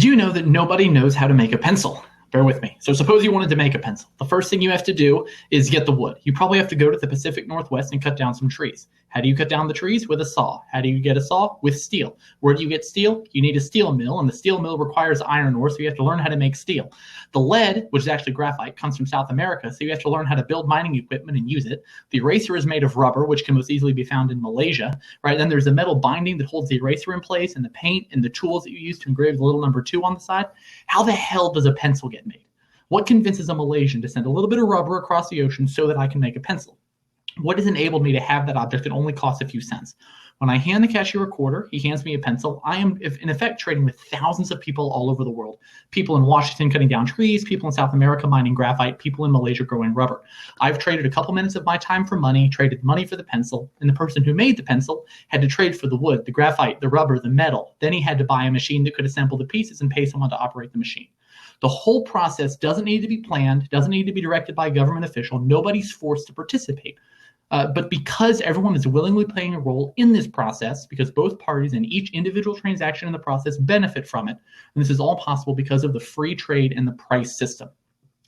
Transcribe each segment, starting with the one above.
Did you know that nobody knows how to make a pencil? Bear with me. So suppose you wanted to make a pencil. The first thing you have to do is get the wood. You probably have to go to the Pacific Northwest and cut down some trees. How do you cut down the trees? With a saw. How do you get a saw? With steel. Where do you get steel? You need a steel mill, and the steel mill requires iron ore, so you have to learn how to make steel. The lead, which is actually graphite, comes from South America, so you have to learn how to build mining equipment and use it. The eraser is made of rubber, which can most easily be found in Malaysia, right? Then there's a metal binding that holds the eraser in place, and the paint and the tools that you use to engrave the little number 2 on the side. How the hell does a pencil get made? What convinces a Malaysian to send a little bit of rubber across the ocean so that I can make a pencil? What has enabled me to have that object that only costs a few cents? When I hand the cashier a quarter, he hands me a pencil. I am, in effect, trading with thousands of people all over the world. People in Washington cutting down trees, people in South America mining graphite, people in Malaysia growing rubber. I've traded a couple minutes of my time for money, traded money for the pencil, and the person who made the pencil had to trade for the wood, the graphite, the rubber, the metal. Then he had to buy a machine that could assemble the pieces and pay someone to operate the machine. The whole process doesn't need to be planned, doesn't need to be directed by a government official. Nobody's forced to participate. But because everyone is willingly playing a role in this process, because both parties and each individual transaction in the process benefit from it, and this is all possible because of the free trade and the price system.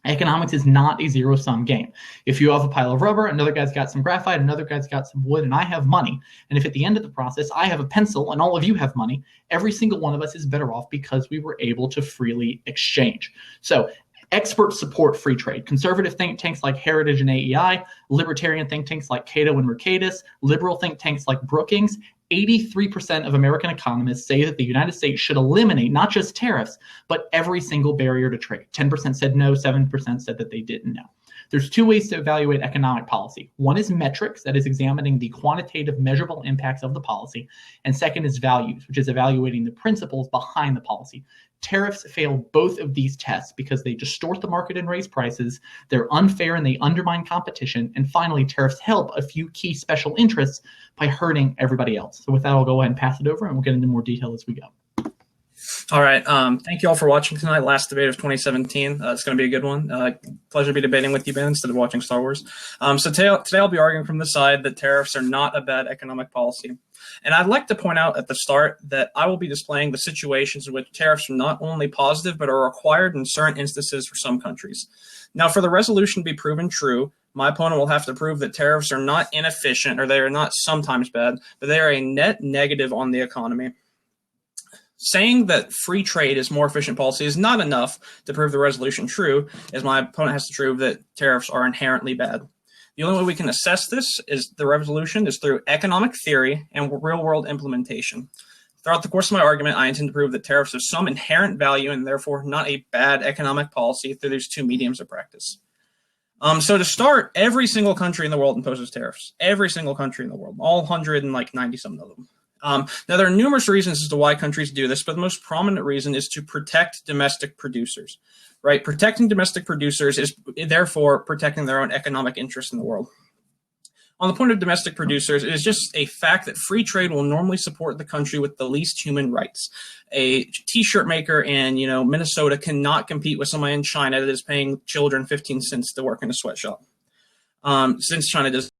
Economics is not a zero-sum game. If you have a pile of rubber, another guy's got some graphite, another guy's got some wood, and I have money, and if at the end of the process I have a pencil and all of you have money, every single one of us is better off because we were able to freely exchange. So experts support free trade. Conservative think tanks like Heritage and AEI, libertarian think tanks like Cato and Mercatus, liberal think tanks like Brookings. 83% of American economists say that the United States should eliminate not just tariffs, but every single barrier to trade. 10% said no, 7% said that they didn't know. There's 2 ways to evaluate economic policy. One is metrics, that is examining the quantitative measurable impacts of the policy. And second is values, which is evaluating the principles behind the policy. Tariffs fail both of these tests because they distort the market and raise prices, they're unfair and they undermine competition, and finally, tariffs help a few key special interests by hurting everybody else. So with that, I'll go ahead and pass it over and we'll get into more detail as we go. All right. Thank you all for watching tonight. Last debate of 2017. It's going to be a good one. Pleasure to be debating with you, Ben, instead of watching Star Wars. So today I'll be arguing from the side that tariffs are not a bad economic policy. And I'd like to point out at the start that I will be displaying the situations in which tariffs are not only positive, but are required in certain instances for some countries. Now, for the resolution to be proven true, my opponent will have to prove that tariffs are not inefficient or they are not sometimes bad, but they are a net negative on the economy. Saying that free trade is more efficient policy is not enough to prove the resolution true, as my opponent has to prove that tariffs are inherently bad. The only way we can assess this is the resolution is through economic theory and real-world implementation. Throughout the course of my argument, I intend to prove that tariffs have some inherent value and therefore not a bad economic policy through these 2 mediums of practice. So to start, every single country in the world imposes tariffs. Every single country in the world, all 190-something of them. Now, there are numerous reasons as to why countries do this, but the most prominent reason is to protect domestic producers, right? Protecting domestic producers is therefore protecting their own economic interests in the world. On the point of domestic producers, it is just a fact that free trade will normally support the country with the least human rights. A t-shirt maker in, Minnesota cannot compete with somebody in China that is paying children 15 cents to work in a sweatshop. Since China does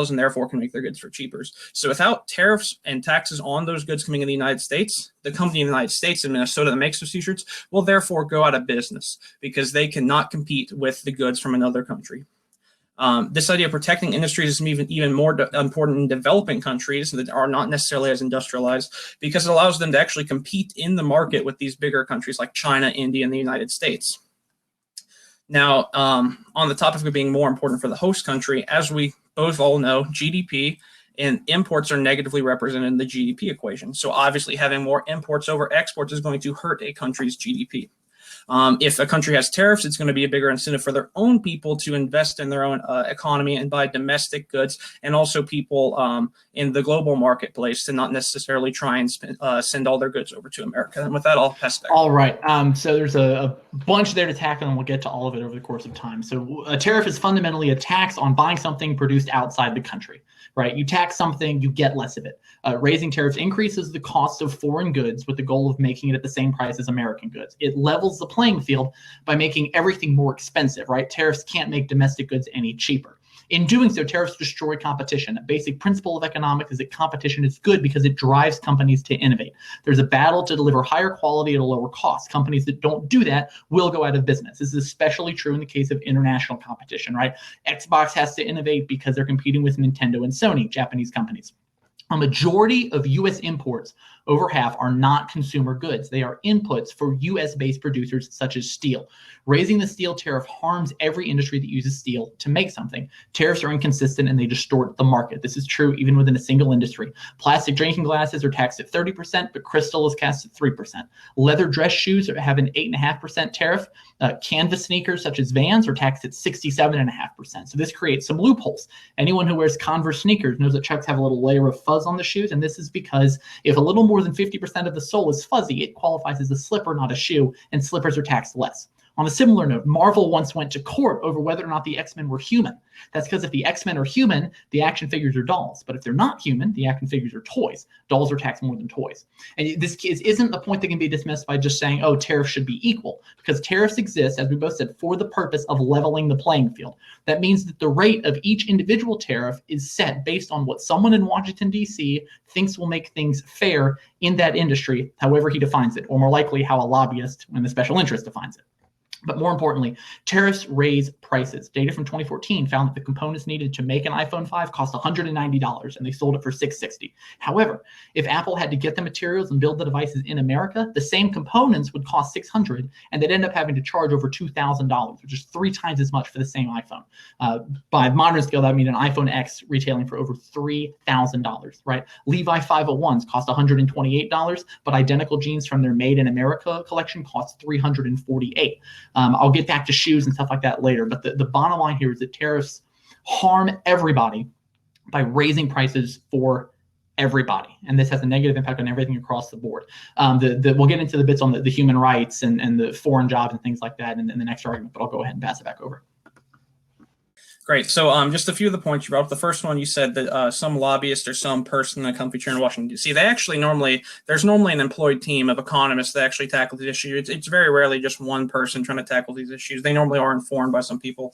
and therefore can make their goods for cheaper. So without tariffs and taxes on those goods coming in the United States, the company in the United States in Minnesota that makes those t-shirts will therefore go out of business because they cannot compete with the goods from another country. This idea of protecting industries is even more important in developing countries that are not necessarily as industrialized because it allows them to actually compete in the market with these bigger countries like China, India, and the United States. Now, on the topic of being more important for the host country, as we both all know, GDP and imports are negatively represented in the GDP equation. So obviously having more imports over exports is going to hurt a country's GDP. If a country has tariffs, it's going to be a bigger incentive for their own people to invest in their own economy and buy domestic goods, and also people in the global marketplace to not necessarily try and send all their goods over to America. And with that, I'll pass it back. All right. So there's a bunch there to tackle, and we'll get to all of it over the course of time. So a tariff is fundamentally a tax on buying something produced outside the country. Right? You tax something, you get less of it. Raising tariffs increases the cost of foreign goods with the goal of making it at the same price as American goods. It levels the playing field by making everything more expensive, right? Tariffs can't make domestic goods any cheaper. In doing so, tariffs destroy competition. A basic principle of economics is that competition is good because it drives companies to innovate. There's a battle to deliver higher quality at a lower cost. Companies that don't do that will go out of business. This is especially true in the case of international competition, right? Xbox has to innovate because they're competing with Nintendo and Sony, Japanese companies. A majority of U.S. imports, over half, are not consumer goods. They are inputs for U.S.-based producers such as steel. Raising the steel tariff harms every industry that uses steel to make something. Tariffs are inconsistent and they distort the market. This is true even within a single industry. Plastic drinking glasses are taxed at 30%, but crystal is taxed at 3%. Leather dress shoes have an 8.5% tariff. Canvas sneakers such as Vans are taxed at 67.5%. So this creates some loopholes. Anyone who wears Converse sneakers knows that Chucks have a little layer of fuzz on the shoes, and this is because if a little more than 50% of the sole is fuzzy, it qualifies as a slipper, not a shoe, and slippers are taxed less. On a similar note, Marvel once went to court over whether or not the X-Men were human. That's because if the X-Men are human, the action figures are dolls. But if they're not human, the action figures are toys. Dolls are taxed more than toys. And this isn't a point that can be dismissed by just saying, oh, tariffs should be equal. Because tariffs exist, as we both said, for the purpose of leveling the playing field. That means that the rate of each individual tariff is set based on what someone in Washington, D.C. thinks will make things fair in that industry, however he defines it, or more likely how a lobbyist and the special interest defines it. But more importantly, tariffs raise prices. Data from 2014 found that the components needed to make an iPhone 5 cost $190, and they sold it for $660. However, if Apple had to get the materials and build the devices in America, the same components would cost $600, and they'd end up having to charge over $2,000, which is 3 times as much for the same iPhone. By modern scale, that would mean an iPhone X retailing for over $3,000, right? Levi 501s cost $128, but identical jeans from their Made in America collection cost $348. I'll get back to shoes and stuff like that later, but the bottom line here is that tariffs harm everybody by raising prices for everybody, and this has a negative impact on everything across the board. We'll get into the bits on the human rights and the foreign jobs and things like that in the next argument, but I'll go ahead and pass it back over. Great. So just a few of the points you brought up. The first one, you said that some lobbyist or some person in a company here in Washington, D.C., they actually there's normally an employed team of economists that actually tackle the issue. It's very rarely just one person trying to tackle these issues. They normally are informed by some people.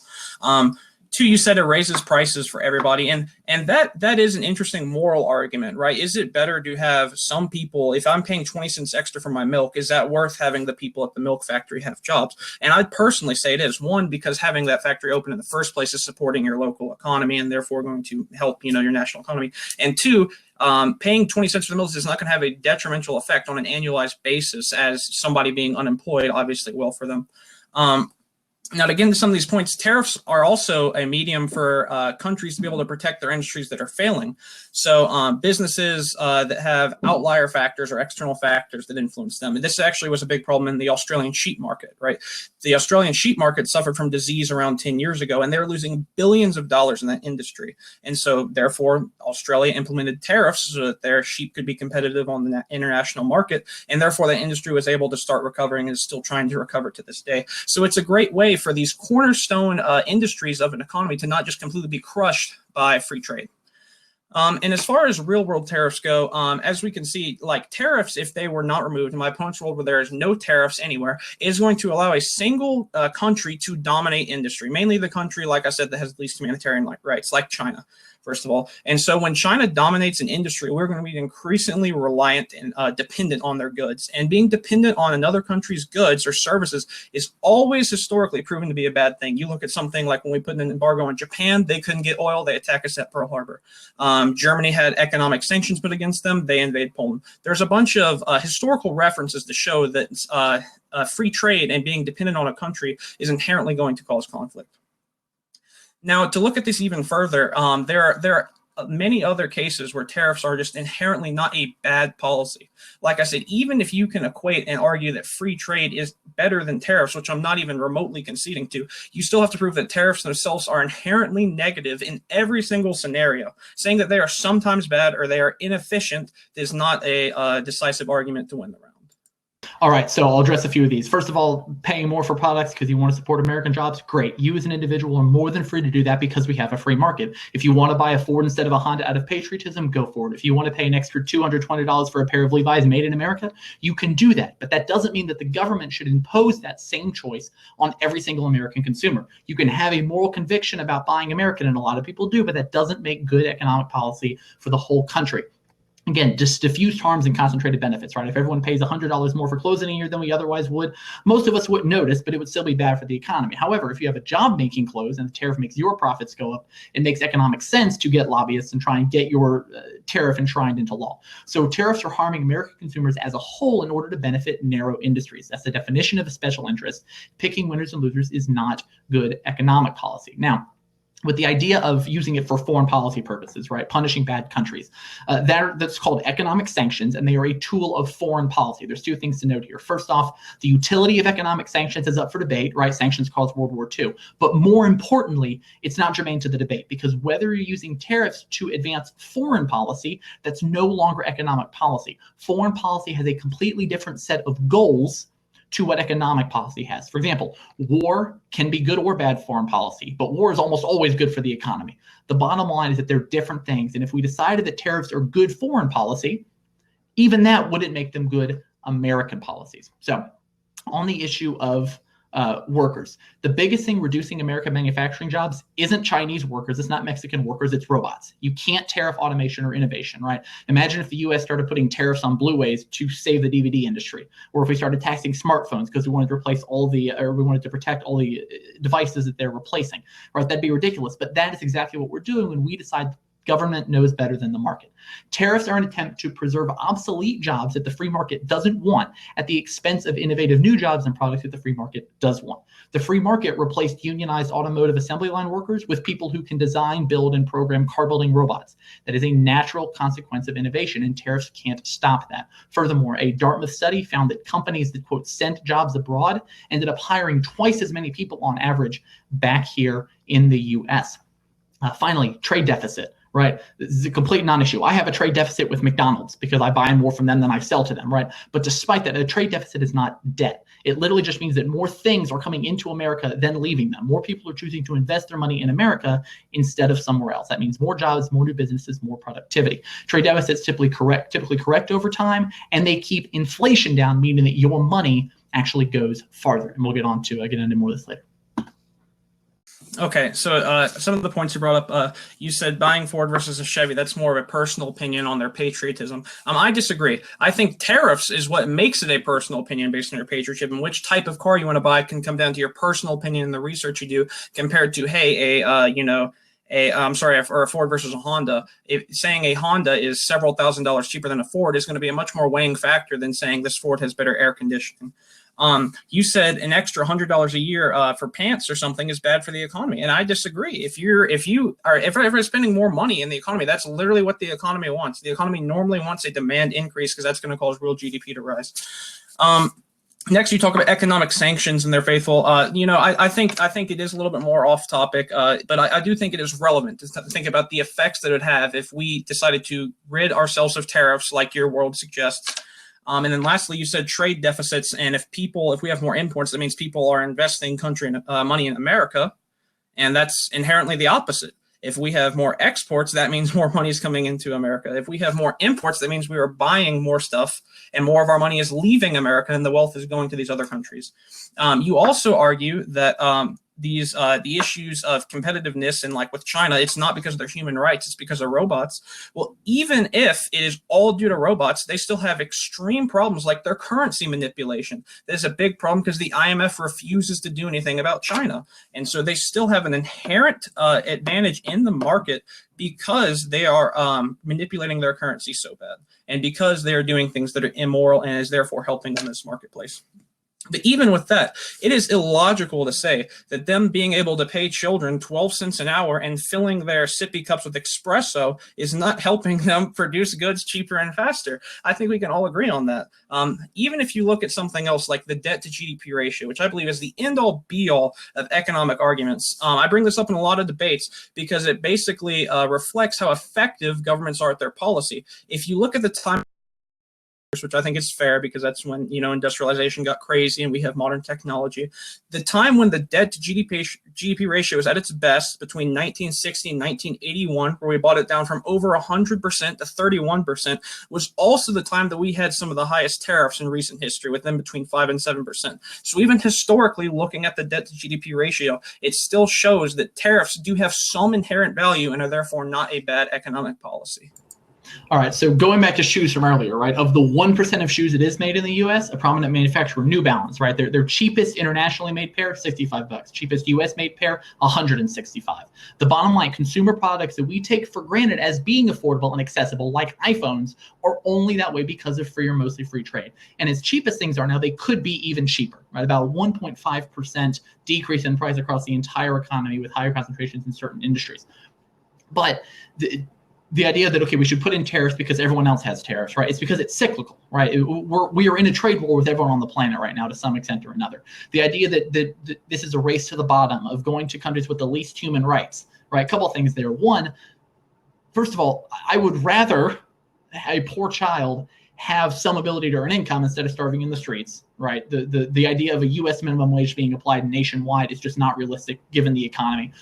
2, you said it raises prices for everybody, and that is an interesting moral argument, right? Is it better to have some people, if I'm paying 20 cents extra for my milk, is that worth having the people at the milk factory have jobs? And I'd personally say it is. 1, because having that factory open in the first place is supporting your local economy and therefore going to help, your national economy. And 2, paying 20 cents for the milk is not going to have a detrimental effect on an annualized basis, as somebody being unemployed obviously will for them. Now, to get into some of these points, tariffs are also a medium for countries to be able to protect their industries that are failing. So businesses that have outlier factors or external factors that influence them. And this actually was a big problem in the Australian sheep market, right? The Australian sheep market suffered from disease around 10 years ago, and they were losing billions of dollars in that industry. And so, therefore, Australia implemented tariffs so that their sheep could be competitive on the international market, and therefore the industry was able to start recovering and is still trying to recover to this day. So it's a great way for these cornerstone industries of an economy to not just completely be crushed by free trade. And as far as real world tariffs go, as we can see, like tariffs, if they were not removed, in my opponent's world where there is no tariffs anywhere, is going to allow a single country to dominate industry, mainly the country, like I said, that has the least humanitarian rights, like China, first of all. And so when China dominates an industry, we're going to be increasingly reliant and dependent on their goods. And being dependent on another country's goods or services is always historically proven to be a bad thing. You look at something like when we put an embargo on Japan, they couldn't get oil, they attack us at Pearl Harbor. Germany had economic sanctions put against them, they invade Poland. There's a bunch of historical references to show that free trade and being dependent on a country is inherently going to cause conflict. Now, to look at this even further, there are many other cases where tariffs are just inherently not a bad policy. Like I said, even if you can equate and argue that free trade is better than tariffs, which I'm not even remotely conceding to, you still have to prove that tariffs themselves are inherently negative in every single scenario. Saying that they are sometimes bad or they are inefficient is not a decisive argument to win the round. All right, so I'll address a few of these. First of all, paying more for products because you want to support American jobs, great. You as an individual are more than free to do that because we have a free market. If you want to buy a Ford instead of a Honda out of patriotism, go for it. If you want to pay an extra $220 for a pair of Levi's made in America, you can do that. But that doesn't mean that the government should impose that same choice on every single American consumer. You can have a moral conviction about buying American, and a lot of people do, but that doesn't make good economic policy for the whole country. Again, just diffuse harms and concentrated benefits, right? If everyone pays $100 more for clothes in a year than we otherwise would, most of us wouldn't notice, but it would still be bad for the economy. However, if you have a job making clothes and the tariff makes your profits go up, it makes economic sense to get lobbyists and try and get your tariff enshrined into law. So tariffs are harming American consumers as a whole in order to benefit narrow industries. That's the definition of a special interest. Picking winners and losers is not good economic policy. Now, with the idea of using it for foreign policy purposes, right? Punishing bad countries. That's called economic sanctions, and they are a tool of foreign policy. There's two things to note here. First off, the utility of economic sanctions is up for debate, right? Sanctions caused World War II. But more importantly, it's not germane to the debate, because whether you're using tariffs to advance foreign policy, that's no longer economic policy. Foreign policy has a completely different set of goals to what economic policy has. For example, war can be good or bad foreign policy, but war is almost always good for the economy. The bottom line is that they're different things. And if we decided that tariffs are good foreign policy, even that wouldn't make them good American policies. So on the issue of workers, the biggest thing reducing American manufacturing jobs isn't Chinese workers, it's not Mexican workers, it's robots. You can't tariff automation or innovation, right? Imagine if the US started putting tariffs on Blu-rays to save the DVD industry, or if we started taxing smartphones because we wanted to replace we wanted to protect all the devices that they're replacing, right? That'd be ridiculous. But that is exactly what we're doing when we decide government knows better than the market. Tariffs are an attempt to preserve obsolete jobs that the free market doesn't want at the expense of innovative new jobs and products that the free market does want. The free market replaced unionized automotive assembly line workers with people who can design, build, and program car-building robots. That is a natural consequence of innovation, and tariffs can't stop that. Furthermore, a Dartmouth study found that companies that, quote, sent jobs abroad ended up hiring twice as many people on average back here in the US. Finally, trade deficit. Right? This is a complete non-issue. I have a trade deficit with McDonald's because I buy more from them than I sell to them, right? But despite that, a trade deficit is not debt. It literally just means that more things are coming into America than leaving them. More people are choosing to invest their money in America instead of somewhere else. That means more jobs, more new businesses, more productivity. Trade deficits typically correct over time, and they keep inflation down, meaning that your money actually goes farther. And we'll get into more of this later. Okay, so some of the points you brought up, you said buying Ford versus a Chevy, that's more of a personal opinion on their patriotism. I disagree. I think tariffs is what makes it a personal opinion based on your patriotism. Which type of car you want to buy can come down to your personal opinion and the research you do compared to, hey, or a Ford versus a Honda. Saying a Honda is several $1,000s cheaper than a Ford is going to be a much more weighing factor than saying this Ford has better air conditioning. You said an extra $100 a year for pants or something is bad for the economy, and I disagree. If everyone's spending more money in the economy, that's literally what the economy wants. The economy normally wants a demand increase because that's going to cause real GDP to rise. Next, you talk about economic sanctions and they're faithful. I think it is a little bit more off topic, but I do think it is relevant to think about the effects that it would have if we decided to rid ourselves of tariffs, like your world suggests. And then lastly, you said trade deficits, and if we have more imports, that means people are investing money in America, and that's inherently the opposite. If we have more exports, that means more money is coming into America. If we have more imports, that means we are buying more stuff, and more of our money is leaving America, and the wealth is going to these other countries. You also argue that the issues of competitiveness and like with China, it's not because of their human rights, it's because of robots. Well, even if it is all due to robots, they still have extreme problems like their currency manipulation. There's a big problem because the IMF refuses to do anything about China. And so they still have an inherent advantage in the market because they are manipulating their currency so bad, and because they are doing things that are immoral and is therefore helping them in this marketplace. But even with that, it is illogical to say that them being able to pay children 12 cents an hour and filling their sippy cups with espresso is not helping them produce goods cheaper and faster. I think we can all agree on that. Even if you look at something else like the debt to GDP ratio, which I believe is the end-all be-all of economic arguments. I bring this up in a lot of debates because it basically reflects how effective governments are at their policy. If you look at the time which I think is fair because that's when, industrialization got crazy and we have modern technology. The time when the debt to GDP ratio was at its best between 1960 and 1981, where we brought it down from over 100% to 31%, was also the time that we had some of the highest tariffs in recent history, with them between 5 and 7%. So even historically, looking at the debt to GDP ratio, it still shows that tariffs do have some inherent value and are therefore not a bad economic policy. All right, so going back to shoes from earlier, right? Of the 1% of shoes that is made in the U.S., a prominent manufacturer, New Balance, right? Their cheapest internationally made pair, $65. Cheapest U.S. made pair, $165. The bottom line, consumer products that we take for granted as being affordable and accessible, like iPhones, are only that way because of free or mostly free trade. And as cheap as things are now, they could be even cheaper, right? About 1.5% decrease in price across the entire economy, with higher concentrations in certain industries. But the idea that, okay, we should put in tariffs because everyone else has tariffs, right? It's because it's cyclical, right? We are in a trade war with everyone on the planet right now to some extent or another. The idea that this is a race to the bottom of going to countries with the least human rights, right? A couple of things there. One, first of all, I would rather a poor child have some ability to earn income instead of starving in the streets, right? The idea of a U.S. minimum wage being applied nationwide is just not realistic given the economy.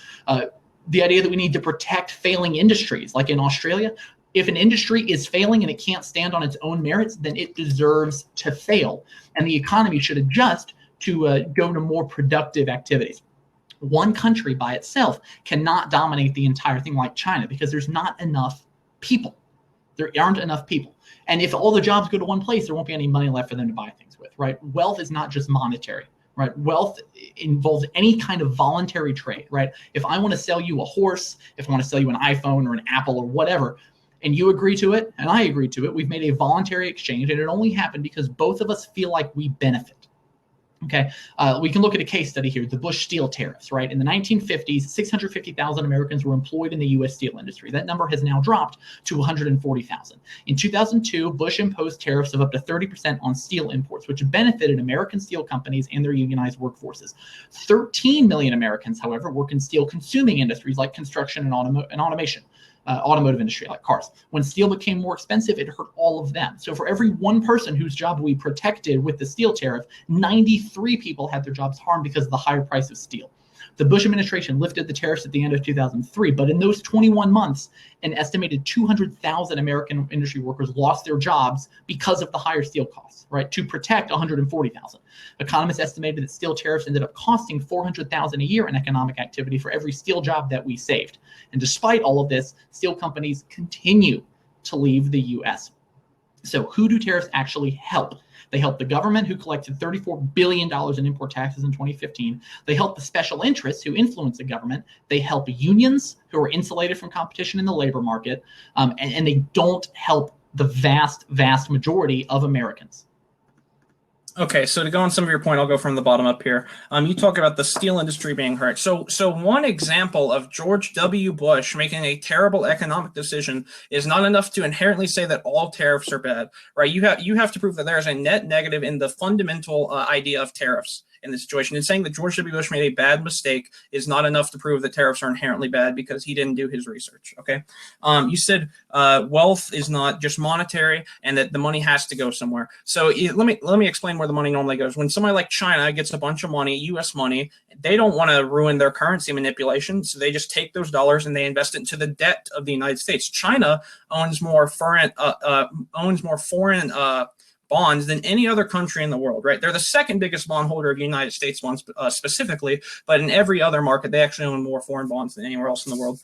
The idea that we need to protect failing industries, like in Australia, if an industry is failing and it can't stand on its own merits, then it deserves to fail. And the economy should adjust to go to more productive activities. One country by itself cannot dominate the entire thing like China because there's not enough people. There aren't enough people. And if all the jobs go to one place, there won't be any money left for them to buy things with, right? Wealth is not just monetary. Right, wealth involves any kind of voluntary trade, right? If I want to sell you a horse, if I want to sell you an iPhone or an Apple or whatever, and you agree to it and I agree to it, we've made a voluntary exchange, and it only happened because both of us feel like we benefit. Okay, we can look at a case study here, the Bush steel tariffs, right? In the 1950s, 650,000 Americans were employed in the U.S. steel industry. That number has now dropped to 140,000. In 2002, Bush imposed tariffs of up to 30% on steel imports, which benefited American steel companies and their unionized workforces. 13 million Americans, however, work in steel-consuming industries like construction and automation. Automotive industry like cars. When steel became more expensive, it hurt all of them. So for every one person whose job we protected with the steel tariff, 93 people had their jobs harmed because of the higher price of steel. The Bush administration lifted the tariffs at the end of 2003, but in those 21 months, an estimated 200,000 American industry workers lost their jobs because of the higher steel costs, right, to protect 140,000. Economists estimated that steel tariffs ended up costing 400,000 a year in economic activity for every steel job that we saved. And despite all of this, steel companies continue to leave the U.S. So who do tariffs actually help? They help the government, who collected $34 billion in import taxes in 2015. They help the special interests who influence the government. They help unions who are insulated from competition in the labor market. And they don't help the vast, vast majority of Americans. Okay, so to go on some of your point, I'll go from the bottom up here. You talk about the steel industry being hurt. So one example of George W. Bush making a terrible economic decision is not enough to inherently say that all tariffs are bad, right? You have to prove that there is a net negative in the fundamental idea of tariffs in this situation. And saying that George W. Bush made a bad mistake is not enough to prove that tariffs are inherently bad because he didn't do his research. Okay, you said wealth is not just monetary and that the money has to go somewhere. So let me explain where the money normally goes. When somebody like China gets a bunch of money, U.S. money, they don't want to ruin their currency manipulation, so they just take those dollars and they invest it into the debt of the United States. China owns more foreign bonds than any other country in the world, right? They're the second biggest bondholder of United States bonds specifically, but in every other market, they actually own more foreign bonds than anywhere else in the world.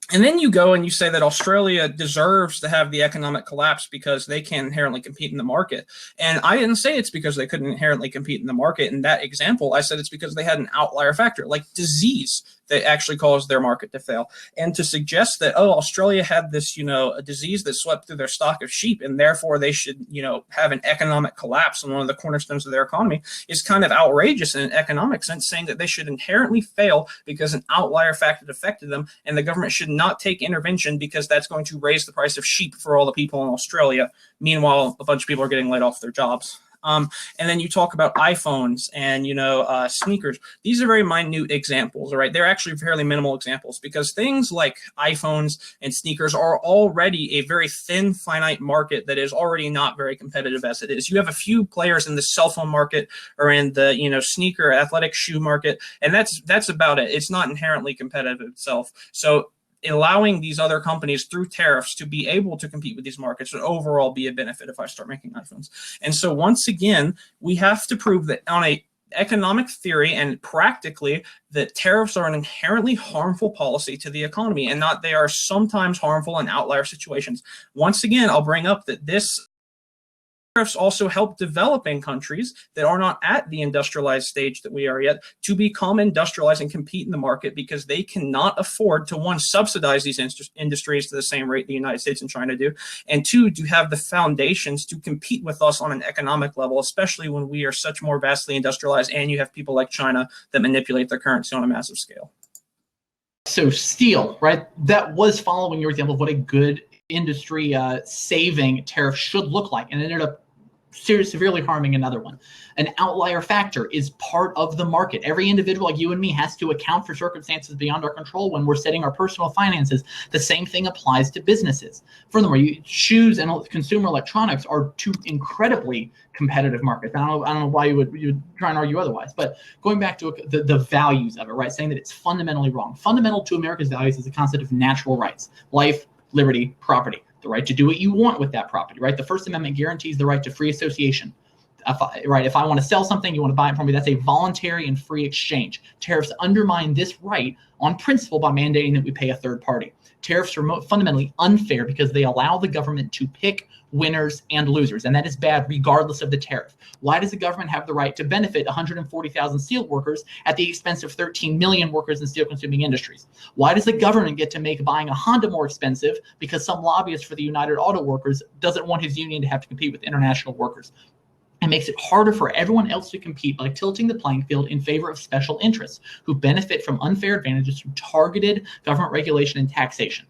And then you go and you say that Australia deserves to have the economic collapse because they can't inherently compete in the market. And I didn't say it's because they couldn't inherently compete in the market. In that example, I said it's because they had an outlier factor, like disease, that actually caused their market to fail. And to suggest that, Australia had this, a disease that swept through their stock of sheep, and therefore they should, have an economic collapse on one of the cornerstones of their economy is kind of outrageous in an economic sense, saying that they should inherently fail because an outlier factor affected them, and the government should not take intervention because that's going to raise the price of sheep for all the people in Australia. Meanwhile, a bunch of people are getting laid off their jobs. And then you talk about iPhones and, sneakers. These are very minute examples, right? They're actually fairly minimal examples because things like iPhones and sneakers are already a very thin, finite market that is already not very competitive as it is. You have a few players in the cell phone market or in the, sneaker athletic shoe market, and that's about it. It's not inherently competitive itself. So allowing these other companies through tariffs to be able to compete with these markets would overall be a benefit if I start making iPhones. And so once again, we have to prove that on a economic theory and practically that tariffs are an inherently harmful policy to the economy and not they are sometimes harmful in outlier situations. Once again, I'll bring up that this tariffs also help developing countries that are not at the industrialized stage that we are yet to become industrialized and compete in the market because they cannot afford to, one, subsidize these industries to the same rate the United States and China do, and two, to have the foundations to compete with us on an economic level, especially when we are such more vastly industrialized and you have people like China that manipulate their currency on a massive scale. So steel, right? That was following your example of what a good industry saving tariff should look like, and it ended up severely harming another one. An outlier factor is part of the market. Every individual like you and me has to account for circumstances beyond our control when we're setting our personal finances. The same thing applies to businesses. Furthermore, shoes and consumer electronics are two incredibly competitive markets. I don't know why you would try and argue otherwise, but going back to the values of it, right? Saying that it's fundamentally wrong. Fundamental to America's values is the concept of natural rights: life, liberty, property. The right to do what you want with that property, right? The First Amendment guarantees the right to free association. If I want to sell something, you want to buy it from me, that's a voluntary and free exchange. Tariffs undermine this right on principle by mandating that we pay a third party. Tariffs are fundamentally unfair because they allow the government to pick winners and losers, and that is bad regardless of the tariff. Why does the government have the right to benefit 140,000 steel workers at the expense of 13 million workers in steel-consuming industries? Why does the government get to make buying a Honda more expensive because some lobbyist for the United Auto Workers doesn't want his union to have to compete with international workers? It makes it harder for everyone else to compete by tilting the playing field in favor of special interests who benefit from unfair advantages through targeted government regulation and taxation.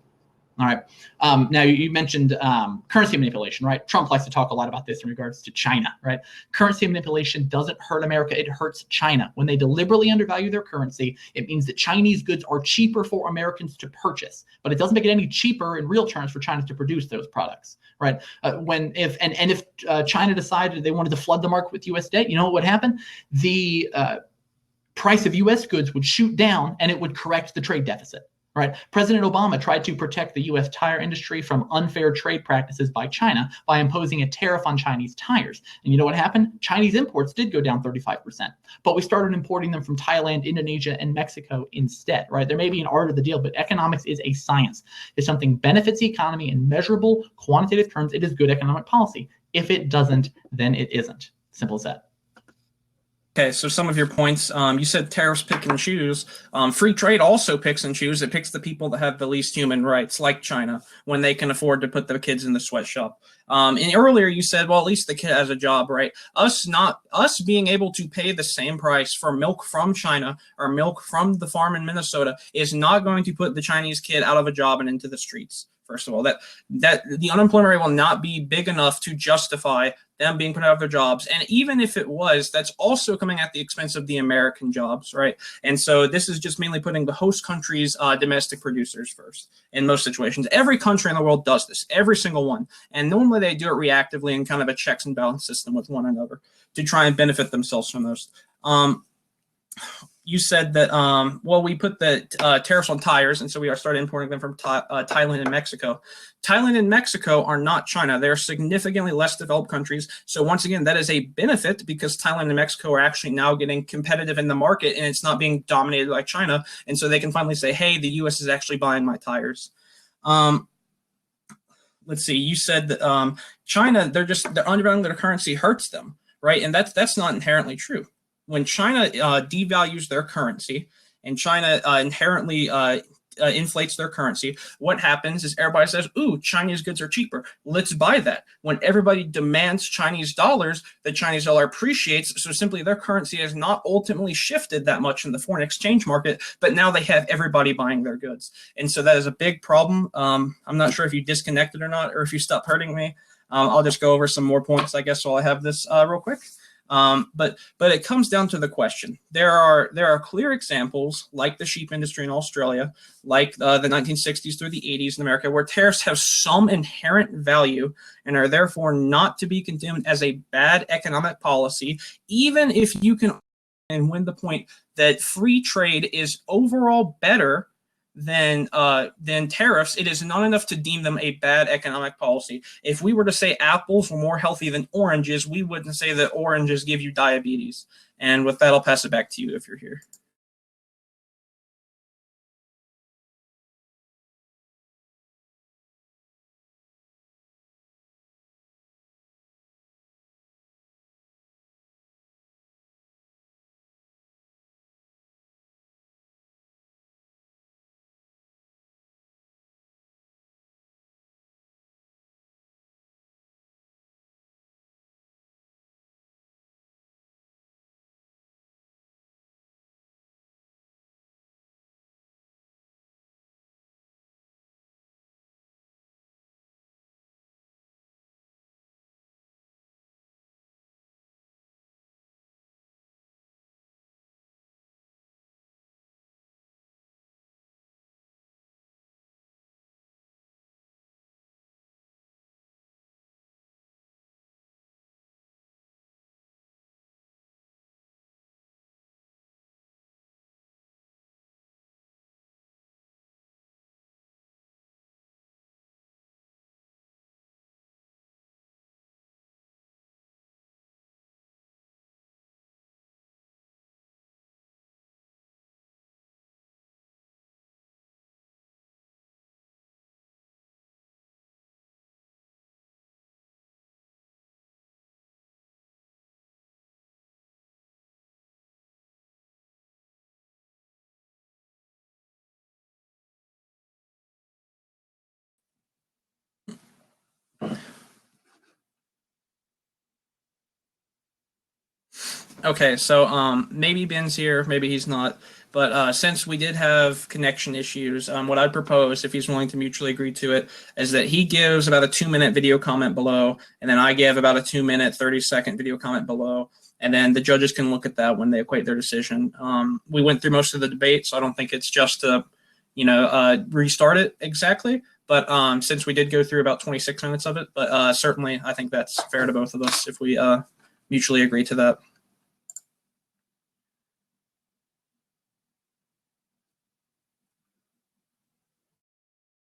All right. Now you mentioned currency manipulation, right? Trump likes to talk a lot about this in regards to China, right? Currency manipulation doesn't hurt America, it hurts China. When they deliberately undervalue their currency, it means that Chinese goods are cheaper for Americans to purchase, but it doesn't make it any cheaper in real terms for China to produce those products, right? If China decided they wanted to flood the market with U.S. debt, you know what would happen? The price of U.S. goods would shoot down and it would correct the trade deficit. Right. President Obama tried to protect the U.S. tire industry from unfair trade practices by China by imposing a tariff on Chinese tires. And you know what happened? Chinese imports did go down 35%, but we started importing them from Thailand, Indonesia, and Mexico instead. Right. There may be an art of the deal, but economics is a science. If something benefits the economy in measurable, quantitative terms, it is good economic policy. If it doesn't, then it isn't. Simple as that. Okay, so some of your points, you said tariffs pick and choose. Free trade also picks and chooses. It picks the people that have the least human rights, like China, when they can afford to put the kids in the sweatshop. And earlier you said, well, at least the kid has a job, right? Us being able to pay the same price for milk from China or milk from the farm in Minnesota is not going to put the Chinese kid out of a job and into the streets. First of all, that the unemployment rate will not be big enough to justify them being put out of their jobs. And even if it was, that's also coming at the expense of the American jobs, right? And so this is just mainly putting the host country's domestic producers first in most situations. Every country in the world does this, every single one. And normally they do it reactively in kind of a checks and balance system with one another to try and benefit themselves from those. You said that, we put the tariffs on tires, and so we started importing them from Thailand and Mexico. Thailand and Mexico are not China. They're significantly less developed countries. So once again, that is a benefit because Thailand and Mexico are actually now getting competitive in the market, and it's not being dominated by China. And so they can finally say, hey, the U.S. is actually buying my tires. Let's see. You said that China, they're undervaluing their currency hurts them, right? And that's not inherently true. When China devalues their currency and China inherently inflates their currency, what happens is everybody says, ooh, Chinese goods are cheaper. Let's buy that. When everybody demands Chinese dollars, the Chinese dollar appreciates. So simply their currency has not ultimately shifted that much in the foreign exchange market, but now they have everybody buying their goods. And so that is a big problem. I'm not sure if you disconnected or not, or if you stopped hurting me. I'll just go over some more points, I guess, while I have this real quick. But it comes down to the question. There are clear examples, like the sheep industry in Australia, like the 1960s through the 80s in America, where tariffs have some inherent value and are therefore not to be condemned as a bad economic policy, even if you can win the point that free trade is overall better than tariffs. It is not enough to deem them a bad economic policy. If we were to say apples were more healthy than oranges, we wouldn't say that oranges give you diabetes. And with that, I'll pass it back to you if you're here. Okay, so maybe Ben's here, maybe he's not. But since we did have connection issues, what I'd propose, if he's willing to mutually agree to it, is that he gives about a 2-minute video comment below, and then I give about a 2-minute, 30-second video comment below, and then the judges can look at that when they equate their decision. We went through most of the debate, so I don't think it's just to, restart it exactly. But since we did go through about 26 minutes of it, but certainly I think that's fair to both of us if we mutually agree to that.